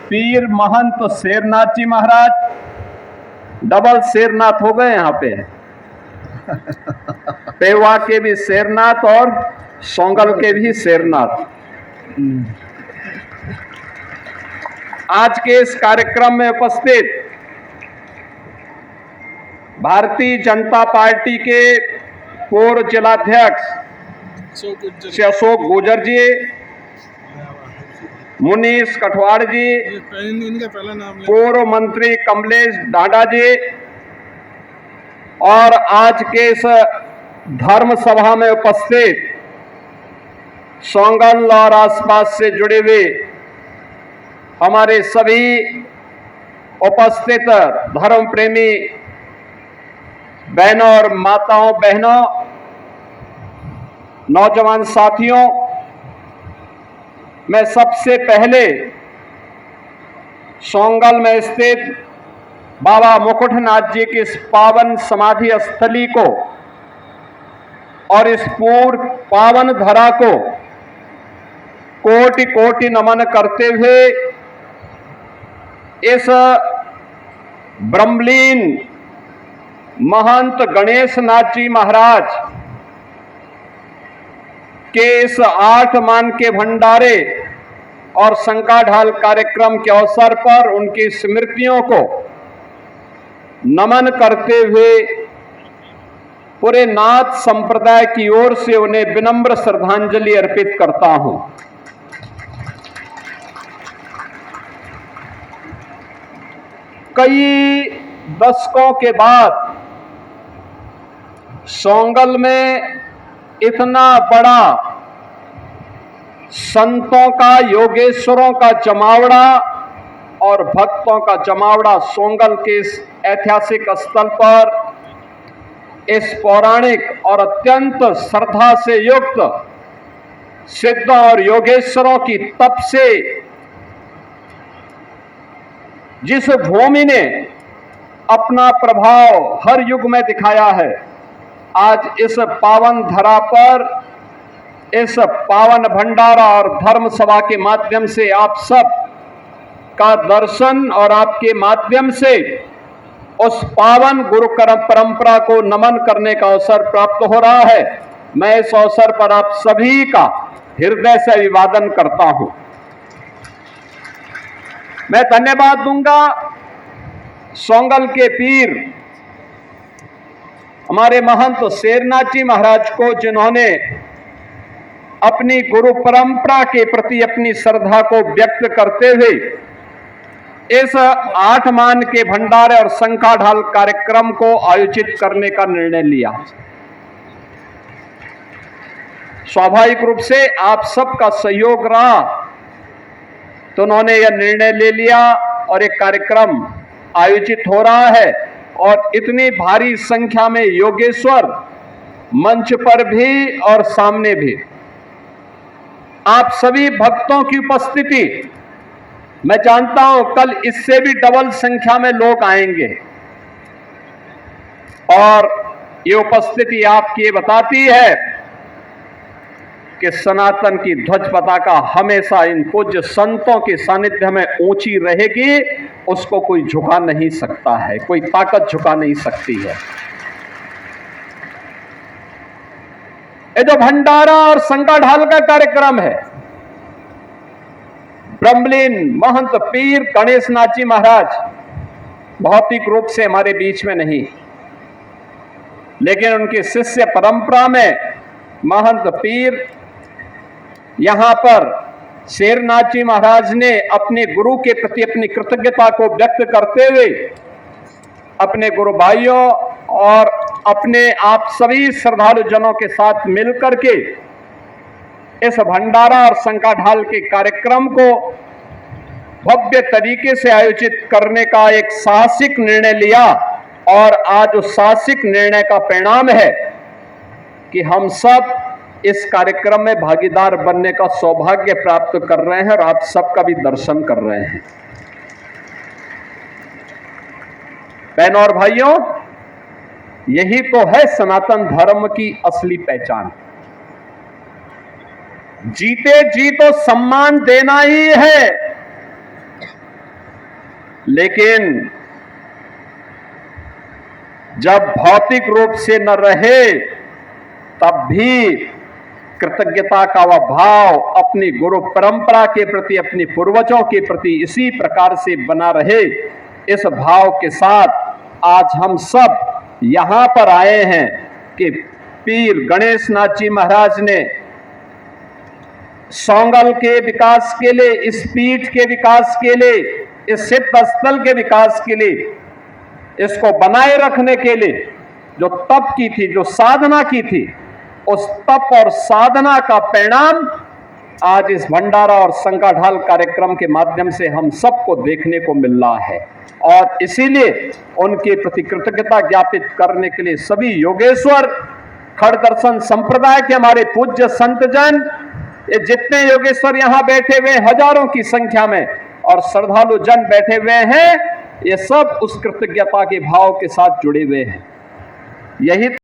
पीर महंत शेरनाथ जी महाराज, double Shernath हो गए यहाँ पे। पेवा के भी शेरनाथ और सोंगल के भी शेरनाथ। आज के इस कार्यक्रम में उपस्थित भारतीय जनता पार्टी के पूर्व जिलाध्यक्ष श्री अशोक गुर्जर जी, मुनीश कठवाड़ जी, पूर्व मंत्री कमलेश डाडा जी और आज के इस धर्म सभा में उपस्थित सोंगल और आसपास से जुड़े हुए हमारे सभी उपस्थित धर्म प्रेमी बहनों और माताओं बहनों, नौजवान साथियों, मैं सबसे पहले सोंगल में स्थित बाबा मुकुटनाथ जी की इस पावन समाधि स्थली को और इस पूर्ण पावन धरा को कोटि कोटि नमन करते हुए इस ब्रह्मलीन महंत गणेश नाथ जी महाराज के इस 8 मान के भंडारे और शंकाढाल कार्यक्रम के अवसर पर उनकी स्मृतियों को नमन करते हुए पूरे नाथ संप्रदाय की ओर से उन्हें विनम्र श्रद्धांजलि अर्पित करता हूं। कई दशकों के बाद सोंगल में इतना बड़ा संतों का, योगेश्वरों का जमावड़ा और भक्तों का जमावड़ा सोंगल के इस ऐतिहासिक स्थल पर इस पौराणिक और अत्यंत श्रद्धा से युक्त सिद्ध और योगेश्वरों की तप से जिस भूमि ने अपना प्रभाव हर युग में दिखाया है, आज इस पावन धरा पर इस पावन भंडारा और धर्म सभा के माध्यम से आप सब का दर्शन और आपके माध्यम से उस पावन गुरु परंपरा को नमन करने का अवसर प्राप्त हो रहा है। मैं इस अवसर पर आप सभी का हृदय से अभिवादन करता हूं। मैं धन्यवाद दूंगा सोंगल के पीर हमारे महंत शेरनाथ जी महाराज को, जिन्होंने अपनी गुरु परंपरा के प्रति अपनी श्रद्धा को व्यक्त करते हुए इस 8 मान के भंडारे और शंकाढाल कार्यक्रम को आयोजित करने का निर्णय लिया। स्वाभाविक रूप से आप सबका सहयोग रहा तो उन्होंने यह निर्णय ले लिया और एक कार्यक्रम आयोजित हो रहा है और इतनी भारी संख्या में योगेश्वर मंच पर भी और सामने भी आप सभी भक्तों की उपस्थिति, मैं जानता हूं कल इससे भी डबल संख्या में लोग आएंगे और ये उपस्थिति आपकी ये बताती है कि सनातन की ध्वज पताका हमेशा इन पूज्य संतों के सानिध्य में ऊंची रहेगी, उसको कोई झुका नहीं सकता है, कोई ताकत झुका नहीं सकती है। ये जो भंडारा और शंकाढाल का कार्यक्रम है, ब्रह्मलीन महंत पीर गणेश नाथ जी महाराज भौतिक रूप से हमारे बीच में नहीं, लेकिन उनकी शिष्य परंपरा में महंत पीर यहां पर शेरनाथ जी महाराज ने अपने गुरु के प्रति अपनी कृतज्ञता को व्यक्त करते हुए अपने गुरु भाइयों और अपने आप सभी श्रद्धालु जनों के साथ मिलकर के इस भंडारा और शंकाढाल के कार्यक्रम को भव्य तरीके से आयोजित करने का एक साहसिक निर्णय लिया और आज उस साहसिक निर्णय का परिणाम है कि हम सब इस कार्यक्रम में भागीदार बनने का सौभाग्य प्राप्त कर रहे हैं और आप सबका भी दर्शन कर रहे हैं। बहनों और भाइयों, यही तो है सनातन धर्म की असली पहचान। जीते जी तो सम्मान देना ही है, लेकिन जब भौतिक रूप से न रहे तब भी कृतज्ञता का वह भाव अपनी गुरु परंपरा के प्रति, अपने पूर्वजों के प्रति इसी प्रकार से बना रहे। इस भाव के साथ आज हम सब यहां पर आए हैं कि पीर गणेश नाथ जी महाराज ने सोंगल के विकास के लिए, इस पीठ के विकास के लिए, इस सिद्ध स्थल के विकास के लिए, इसको बनाए रखने के लिए जो तप की थी, जो साधना की थी, उस तप और साधना का परिणाम आज इस भंडारा और संगा ढाल कार्यक्रम के माध्यम से हम सबको देखने को मिल रहा है। और इसीलिए उनके प्रति कृतज्ञता ज्ञापित करने के लिए सभी योगेश्वर, खड़ दर्शन संप्रदाय के हमारे पूज्य संतजन, ये जितने योगेश्वर यहाँ बैठे हुए हजारों की संख्या में और श्रद्धालु जन बैठे हुए हैं, ये सब उस कृतज्ञता के भाव के साथ जुड़े हुए हैं। यही